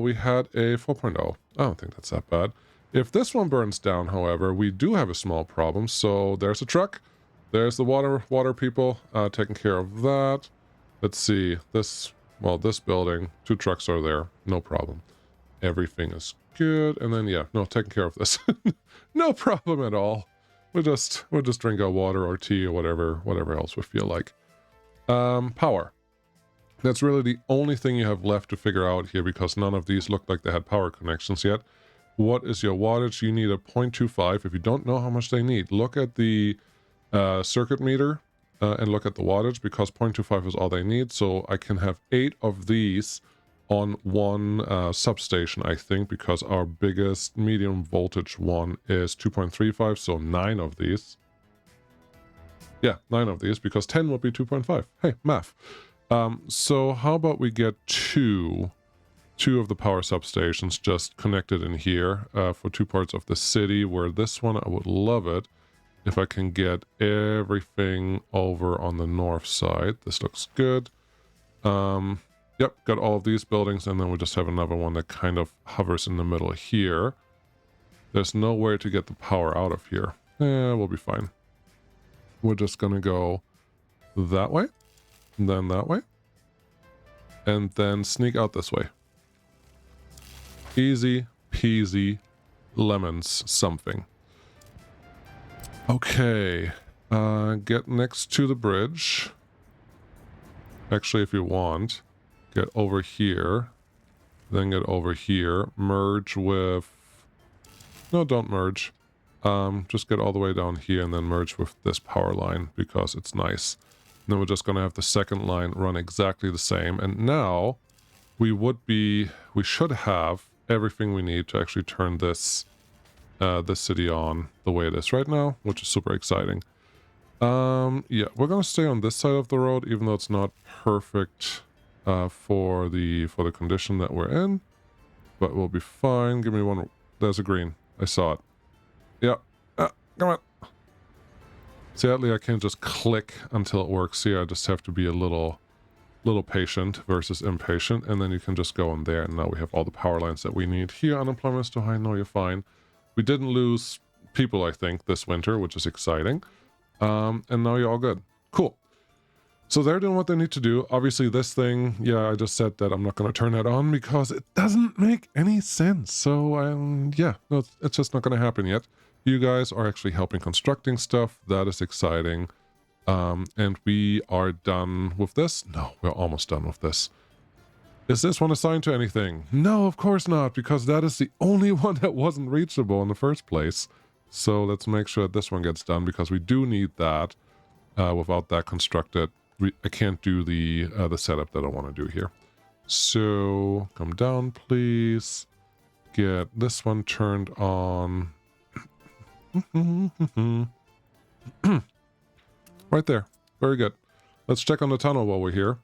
We had a 4.0. I don't think that's that bad. If this one burns down, however, we do have a small problem. So there's a truck. There's the water people taking care of that. Let's see. This building, 2 trucks are there. No problem. Everything is good. And then, yeah, no, taking care of this. No problem at all. We'll just drink our water or tea or whatever else we feel like. Power. That's really the only thing you have left to figure out here because none of these look like they had power connections yet. What is your wattage? You need a 0.25. If you don't know how much they need, look at the circuit meter and look at the wattage because 0.25 is all they need. So I can have 8 of these on one substation, I think, because our biggest medium voltage one is 2.35, so 9 of these. Yeah, 9 of these, because 10 would be 2.5. Hey, math. So how about we get two of the power substations just connected in here for 2 parts of the city, where this one, I would love it if I can get everything over on the north side. This looks good. Yep, got all of these buildings, and then we just have another one that kind of hovers in the middle here. There's nowhere to get the power out of here. We'll be fine. We're just gonna go that way, and then that way, and then sneak out this way. Easy peasy lemons something. Okay, get next to the bridge. Actually, if you want, get over here, then get over here, merge with, no, don't merge, just get all the way down here and then merge with this power line because it's nice. And then we're just going to have the second line run exactly the same, and now we should have everything we need to actually turn this city on the way it is right now, which is super exciting. Yeah, we're going to stay on this side of the road, even though it's not perfect for the condition that we're in, but we'll be fine. Give me one. There's a green. I saw it. Yeah. Come on. Sadly, I can't just click until it works here. I just have to be a little patient versus impatient, and then you can just go in there, and now we have all the power lines that we need. Here, unemployment is too high. No, you're fine. We didn't lose people, I think, this winter, which is exciting. And now you're all good. Cool. So they're doing what they need to do. Obviously, this thing, yeah, I just said that I'm not going to turn that on because it doesn't make any sense. So, yeah, no, it's just not going to happen yet. You guys are actually helping constructing stuff. That is exciting. And we are done with this. No, we're almost done with this. Is this one assigned to anything? No, of course not, because that is the only one that wasn't reachable in the first place. So let's make sure that this one gets done, because we do need that. Without that constructed, I can't do the setup that I want to do here. So come down, please. Get this one turned on. Right there. Very good. Let's check on the tunnel while we're here.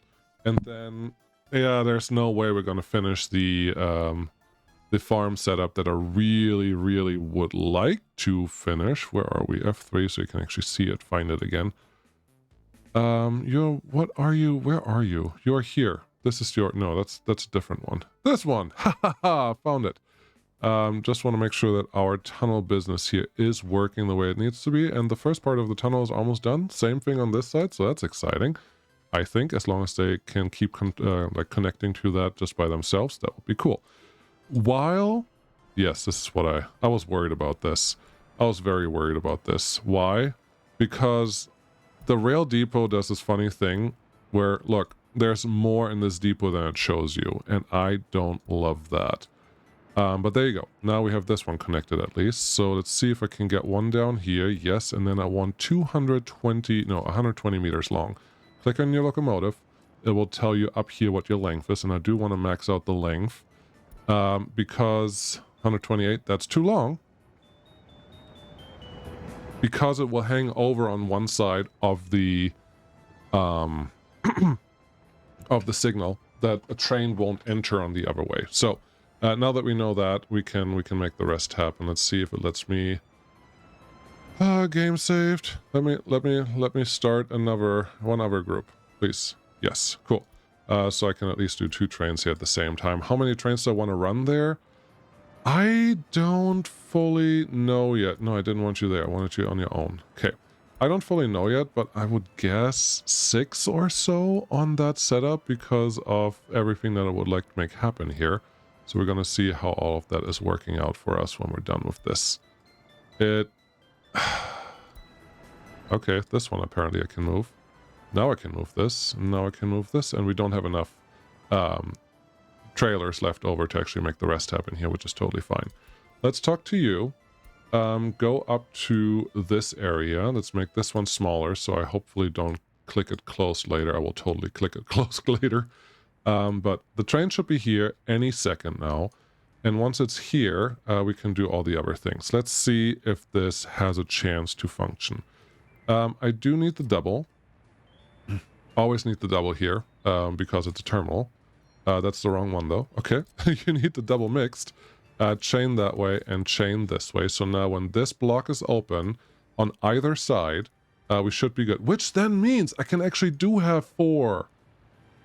And then, yeah, there's no way we're going to finish the farm setup that I really, really would like to finish. Where are we? F3, so you can actually see it, find it again. What are you? Where are you? You're here. This is your... No, that's a different one. This one! Ha ha ha! Found it. Just want to make sure that our tunnel business here is working the way it needs to be. And the first part of the tunnel is almost done. Same thing on this side, so that's exciting. I think as long as they can keep like connecting to that just by themselves, that would be cool. While... Yes, this is what I was worried about this. I was very worried about this. Why? Because the rail depot does this funny thing where, look, there's more in this depot than it shows you, and I don't love that. But there you go. Now we have this one connected at least. So let's see if I can get one down here. Yes, and then I want 120 meters long. Click on your locomotive. It will tell you up here what your length is, and I do want to max out the length because 128, that's too long. Because it will hang over on one side of the of the signal that a train won't enter on the other way. So now that we know that, we can make the rest happen. Let's see if it lets me. Game saved. Let me start one other group, please. Yes, cool. So I can at least do 2 trains here at the same time. How many trains do I want to run there? I don't fully know yet. No, I didn't want you there. I wanted you on your own. Okay. I don't fully know yet, but I would guess 6 or so on that setup because of everything that I would like to make happen here. So we're going to see how all of that is working out for us when we're done with this. Okay, this one apparently I can move. Now I can move this, and now I can move this, and we don't have enough trailers left over to actually make the rest happen here, which is totally fine. Let's talk to you. Go up to this area. Let's make this one smaller, so I hopefully don't click it close later. I will totally click it close later. But the train should be here any second now. And once it's here, we can do all the other things. Let's see if this has a chance to function. I do need the double. Always need the double here, because it's a terminal. That's the wrong one, though. Okay, you need the double mixed. Chain that way and chain this way. So now when this block is open on either side, we should be good. Which then means I can actually do have 4.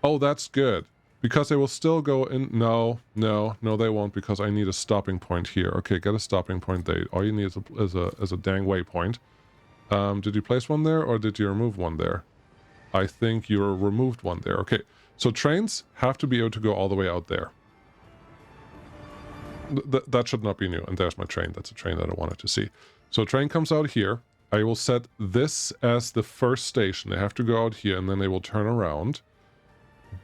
Oh, that's good. Because they will still go in... No, they won't, because I need a stopping point here. Okay, get a stopping point there. All you need is a dang waypoint. Did you place one there, or did you remove one there? I think you removed one there. Okay, so trains have to be able to go all the way out there. That should not be new. And there's my train. That's a train that I wanted to see. So train comes out here. I will set this as the first station. They have to go out here, and then they will turn around.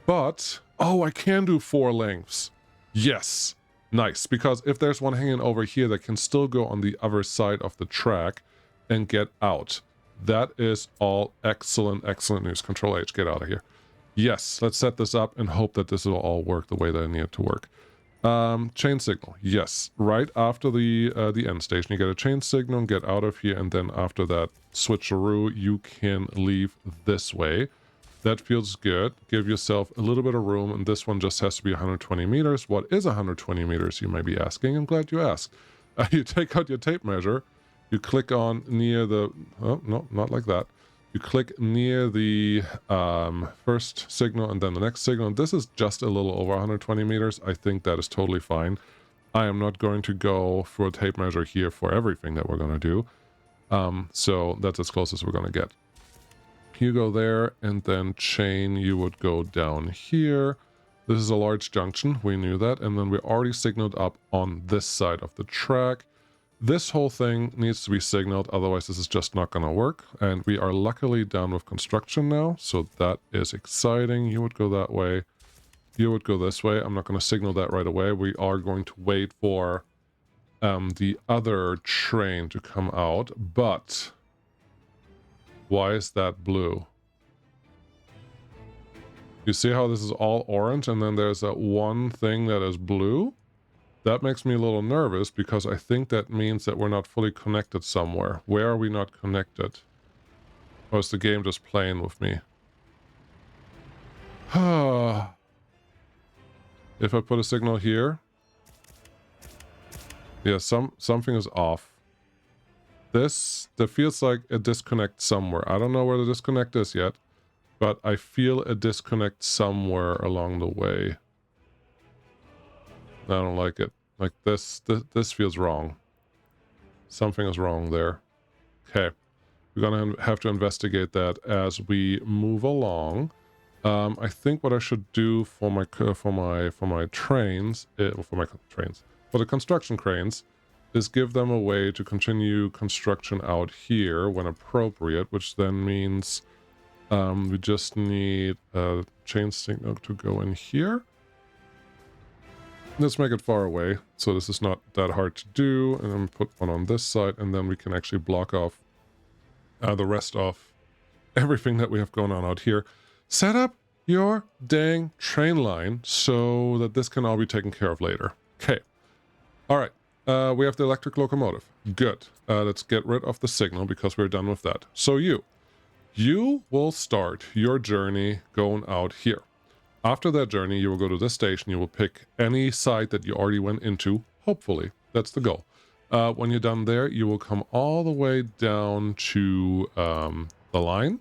But... oh, I can do 4 lengths. Yes. Nice. Because if there's one hanging over here that can still go on the other side of the track and get out. That is all excellent, excellent news. Control H, get out of here. Yes, let's set this up and hope that this will all work the way that I need it to work. Chain signal. Yes. Right after the end station, you get a chain signal and get out of here. And then after that switcheroo, you can leave this way. That feels good. Give yourself a little bit of room, and this one just has to be 120 meters. What is 120 meters, you may be asking? I'm glad you asked. You take out your tape measure, you click on near the... oh, no, not like that. You click near the first signal and then the next signal. This is just a little over 120 meters. I think that is totally fine. I am not going to go for a tape measure here for everything that we're going to do. So that's as close as we're going to get. You go there, and then chain, you would go down here. This is a large junction, we knew that, and then we already signaled up on this side of the track. This whole thing needs to be signaled, otherwise this is just not going to work. And we are luckily done with construction now, so that is exciting. You would go that way. You would go this way. I'm not going to signal that right away. We are going to wait for the other train to come out, but... why is that blue? You see how this is all orange and then there's that one thing that is blue? That makes me a little nervous because I think that means that we're not fully connected somewhere. Where are we not connected? Or is the game just playing with me? If I put a signal here... yeah, something is off. There feels like a disconnect somewhere. I don't know where the disconnect is yet. but I feel a disconnect somewhere along the way. I don't like it. Like this feels wrong. Something is wrong there. Okay. We're gonna have to investigate that as we move along. I think what I should do for my trains, for the construction cranes, is give them a way to continue construction out here when appropriate, which then means we just need a chain signal to go in here. Let's make it far away, so this is not that hard to do, and then put one on this side, and then we can actually block off the rest of everything that we have going on out here. Set up your dang train line so that this can all be taken care of later. Okay. All right. We have the electric locomotive. Good. Let's get rid of the signal because we're done with that. So you will start your journey going out here. After that journey, you will go to this station. You will pick any site that you already went into. Hopefully, that's the goal. When you're done there, you will come all the way down to the line,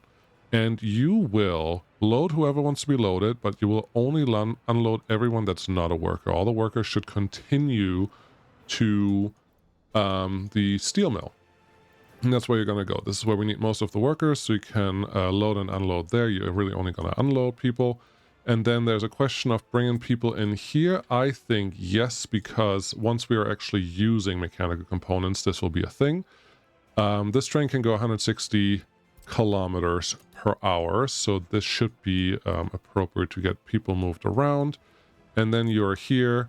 and you will load whoever wants to be loaded, but you will only unload everyone that's not a worker. All the workers should continue to the steel mill. And that's where you're going to go. This is where we need most of the workers, so you can load and unload there. You're really only going to unload people. And then there's a question of bringing people in here. I think yes, because once we are actually using mechanical components, this will be a thing. This train can go 160 kilometers per hour, so this should be appropriate to get people moved around. And then you're here.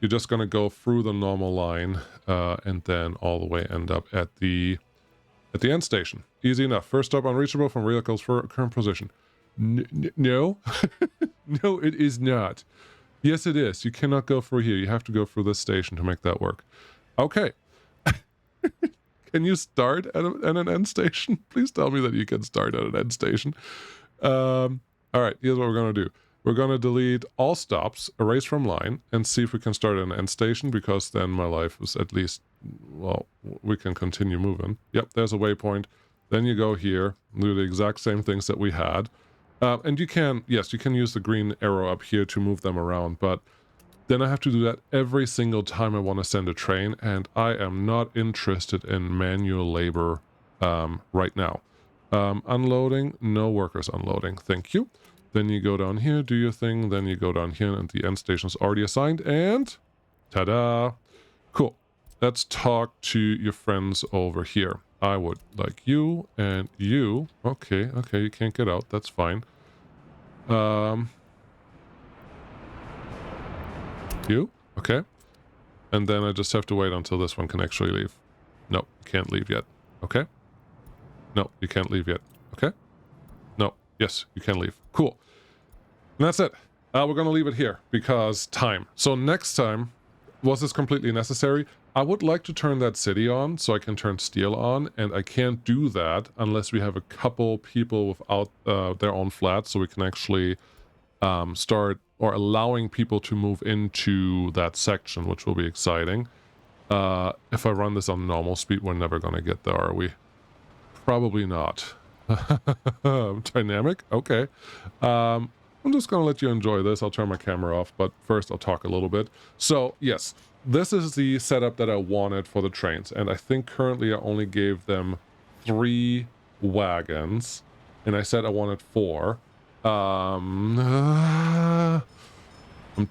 You're just going to go through the normal line and then all the way end up at the end station. Easy enough. First stop unreachable from vehicles for current position. No. No, it is not. Yes, it is. You cannot go through here. You have to go through this station to make that work. Okay. Can you start at an end station? Please tell me that you can start at an end station. All right, here's what we're going to do. We're going to delete all stops, erase from line, and see if we can start at an end station, because then my life is at least, well, we can continue moving. Yep, there's a waypoint. Then you go here, do the exact same things that we had. And you can, yes, you can use the green arrow up here to move them around, but then I have to do that every single time I want to send a train, and I am not interested in manual labor right now. Unloading, no workers unloading, thank you. Then you go down here, do your thing, then you go down here, and the end station is already assigned, and ta-da! Cool. Let's talk to your friends over here. I would like you and you. Okay, you can't get out. That's fine. You? Okay. And then I just have to wait until this one can actually leave. No, you can't leave yet. Okay. No, you can't leave yet. Okay. No. Yes, you can leave. Cool. And that's it. We're going to leave it here because time. So next time, was this completely necessary? I would like to turn that city on so I can turn steel on, and I can't do that unless we have a couple people without their own flats, so we can actually start or allowing people to move into that section, which will be exciting. If I run this on normal speed, we're never going to get there, are we? Probably not. Dynamic? Okay. I'm just going to let you enjoy this. I'll turn my camera off, but first I'll talk a little bit. So, yes, this is the setup that I wanted for the trains, and I think currently I only gave them 3 wagons, and I said I wanted 4. I'm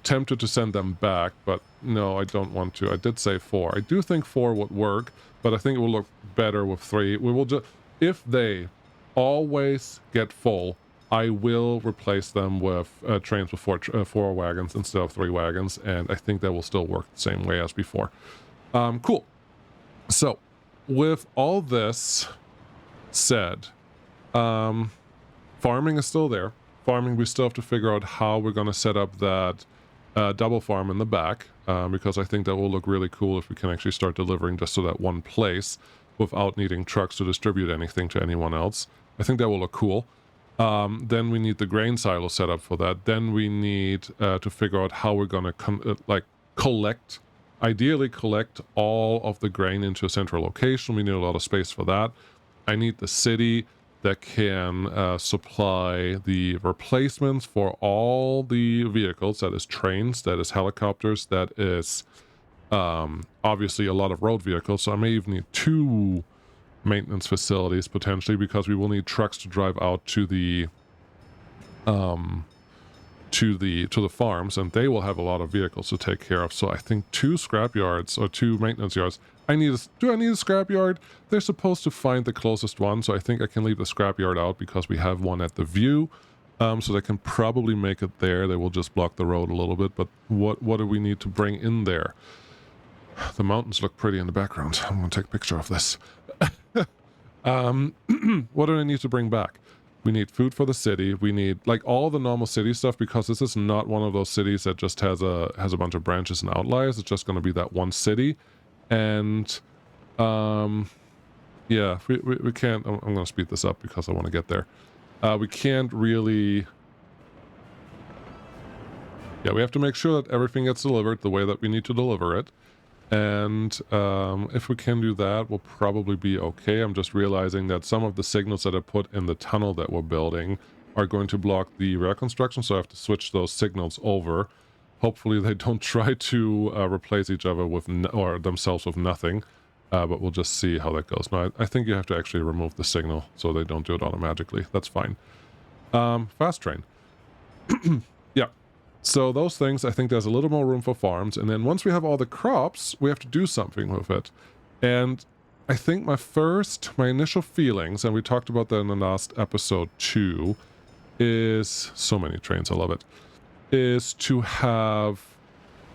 tempted to send them back, but no, I don't want to. I did say 4. I do think 4 would work, but I think it will look better with 3. We will just, if they always get full, I will replace them with trains with 4 wagons instead of 3 wagons, and I think that will still work the same way as before. Cool. So, with all this said, farming is still there. Farming, we still have to figure out how we're going to set up that double farm in the back, because I think that will look really cool if we can actually start delivering just to that one place without needing trucks to distribute anything to anyone else. I think that will look cool. Then we need the grain silo set up for that. Then we need to figure out how we're going to ideally collect all of the grain into a central location. We need a lot of space for that. I need the city that can supply the replacements for all the vehicles. That is trains, that is helicopters, that is obviously a lot of road vehicles. So I may even need 2 maintenance facilities potentially, because we will need trucks to drive out to the farms, and they will have a lot of vehicles to take care of. So I think 2 scrap yards or 2 maintenance yards. Do I need a scrap yard? They're supposed to find the closest one, so I think I can leave the scrap yard out because we have one at the view. So they can probably make it there. They will just block the road a little bit. But what do we need to bring in there? The mountains look pretty in the background. I'm going to take a picture of this. What do I need to bring back? We need food for the city. We need like all the normal city stuff, because this is not one of those cities that just has a bunch of branches and outliers. It's just going to be that one city. And yeah, we can't. I'm going to speed this up because I want to get there. We can't really. Yeah, we have to make sure that everything gets delivered the way that we need to deliver it. And if we can do that, we'll probably be okay. I'm just realizing that some of the signals that are put in the tunnel that we're building are going to block the rail construction, so I have to switch those signals over. Hopefully they don't try to replace each other with or themselves with nothing, but we'll just see how that goes. No, I think you have to actually remove the signal so they don't do it automatically. That's fine. Fast train. Yeah. So those things, I think there's a little more room for farms. And then once we have all the crops, we have to do something with it. And I think my initial feelings, and we talked about that in the last episode too, is so many trains, I love it, is to have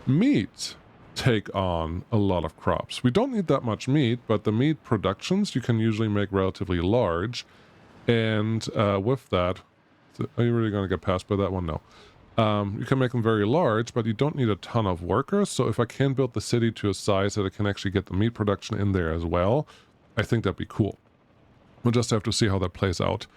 meat take on a lot of crops. We don't need that much meat, but the meat productions you can usually make relatively large. And with that, are you really going to get passed by that one? No. You can make them very large, but you don't need a ton of workers. So if I can build the city to a size that it can actually get the meat production in there as well, I think that'd be cool. We'll just have to see how that plays out.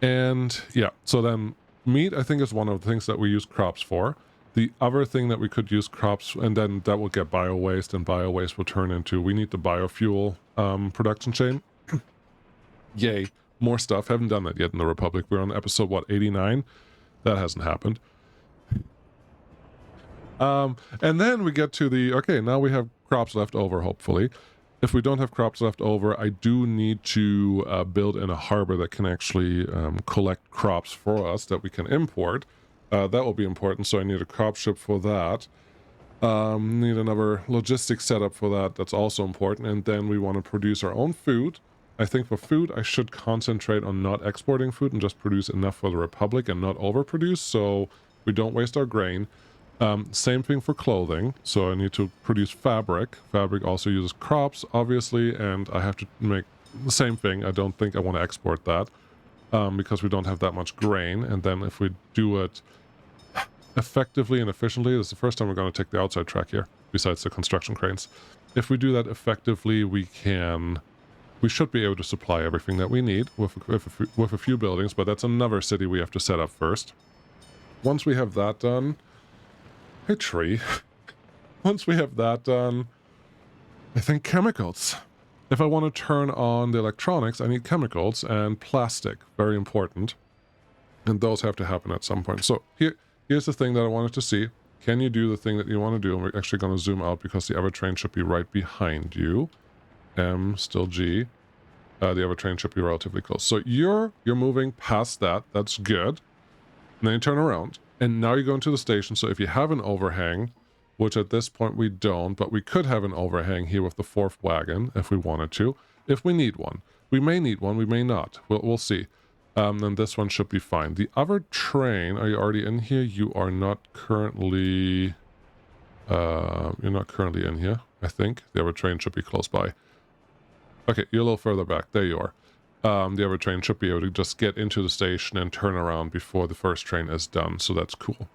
And yeah, so then meat, I think, is one of the things that we use crops for. The other thing that we could use crops, and then that will get bio-waste, and bio-waste will turn into, we need the biofuel production chain. Yay, more stuff. Haven't done that yet in the Republic. We're on episode, what, 89? That hasn't happened. And then we get to the, okay, now we have crops left over, hopefully. If we don't have crops left over, I do need to build in a harbor that can actually collect crops for us that we can import. That will be important, so I need a crop ship for that. Need another logistics setup for that. That's also important. And then we want to produce our own food. I think for food, I should concentrate on not exporting food and just produce enough for the Republic and not overproduce, so we don't waste our grain. Same thing for clothing. So I need to produce fabric. Fabric also uses crops, obviously, and I have to make the same thing. I don't think I want to export that because we don't have that much grain. And then if we do it effectively and efficiently, this is the first time we're going to take the outside track here, besides the construction cranes. If we do that effectively, we should be able to supply everything that we need with a few buildings, but that's another city we have to set up first. Once we have that done, hey tree, once we have that done, I think chemicals. If I want to turn on the electronics, I need chemicals and plastic, very important. And those have to happen at some point. So here's the thing that I wanted to see. Can you do the thing that you want to do? And we're actually going to zoom out because the other train should be right behind you. M, still G. The other train should be relatively close. So you're moving past that. That's good. And then you turn around. And now you're going to the station. So if you have an overhang, which at this point we don't, but we could have an overhang here with the 4th wagon if we wanted to. If we need one. We may need one, we may not. We'll see. Then this one should be fine. The other train, are you already in here? You are not currently... you're not currently in here, I think. The other train should be close by. Okay, you're a little further back. There you are. The other train should be able to just get into the station and turn around before the first train is done, so that's cool.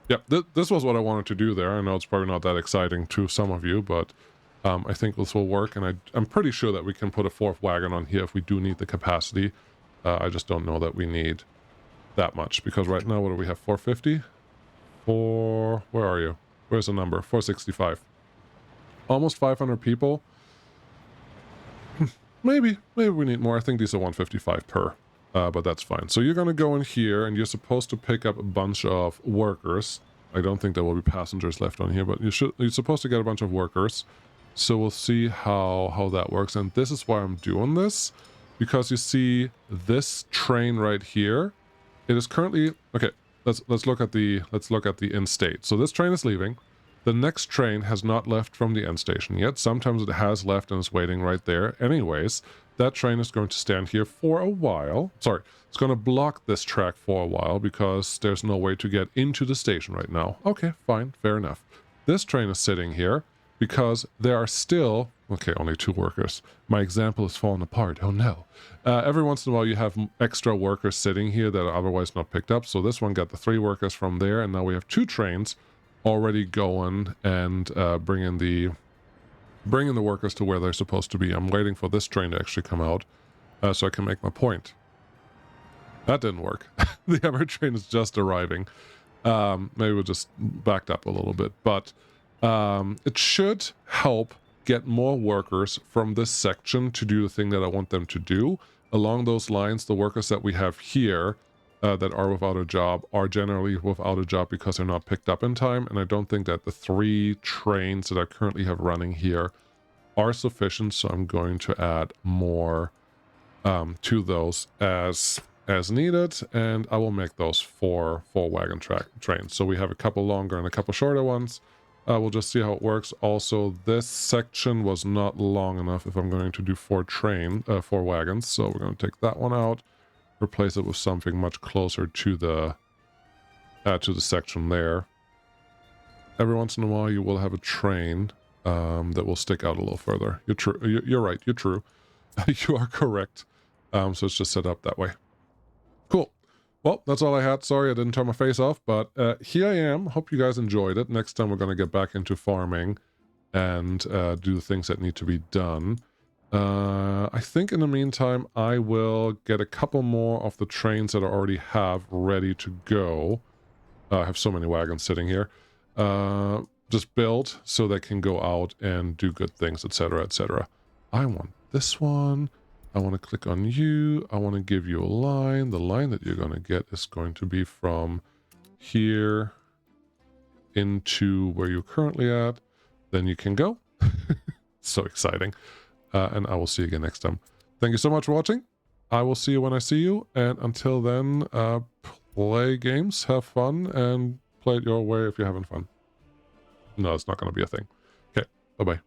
Yeah, this was what I wanted to do there. I know it's probably not that exciting to some of you, but I think this will work, and I'm pretty sure that we can put a 4th wagon on here if we do need the capacity. I just don't know that we need that much, because right now, what do we have, 450? Where are you? Where's the number? 465. Almost 500 people. Maybe we need more. I think these are 155 per. but that's fine. So you're going to go in here, and you're supposed to pick up a bunch of workers. I don't think there will be passengers left on here, but you're supposed to get a bunch of workers. So we'll see how that works. And this is why I'm doing this, because you see this train right here. It is currently okay. Let's look at the end state. So this train is leaving. The next train has not left from the end station yet. Sometimes it has left and is waiting right there. Anyways, that train is going to stand here for a while. Sorry, it's going to block this track for a while because there's no way to get into the station right now. Okay, fine, fair enough. This train is sitting here because there are still... Okay, only 2 workers. My example is falling apart. Oh no. Every once in a while you have extra workers sitting here that are otherwise not picked up. So this one got the 3 workers from there, and now we have 2 trains already going and bringing the workers to where they're supposed to be. I'm waiting for this train to actually come out so I can make my point. That didn't work. The other train is just arriving. Maybe we'll just backed up a little bit, but it should help get more workers from this section to do the thing that I want them to do. Along those lines, the workers that we have here that are without a job are generally without a job because they're not picked up in time, and I don't think that the 3 trains that I currently have running here are sufficient, so I'm going to add more to those as needed, and I will make those 4 wagon trains. So we have a couple longer and a couple shorter ones. We'll just see how it works. Also, this section was not long enough if I'm going to do 4 wagons, so we're going to take that one out, replace it with something much closer to the section there. Every once in a while, you will have a train that will stick out a little further. You're true. You're right. You're true. You are correct. So it's just set up that way. Cool. Well, that's all I had. Sorry I didn't turn my face off, but here I am. Hope you guys enjoyed it. Next time we're going to get back into farming and do the things that need to be done. I think in the meantime, I will get a couple more of the trains that I already have ready to go. I have so many wagons sitting here. Just build so they can go out and do good things, etc., etc. I want this one. I want to click on you. I want to give you a line. The line that you're going to get is going to be from here into where you're currently at. Then you can go. So exciting. And I will see you again next time. Thank you so much for watching. I will see you when I see you. And until then, play games, have fun, and play it your way if you're having fun. No, it's not going to be a thing. Okay, bye-bye.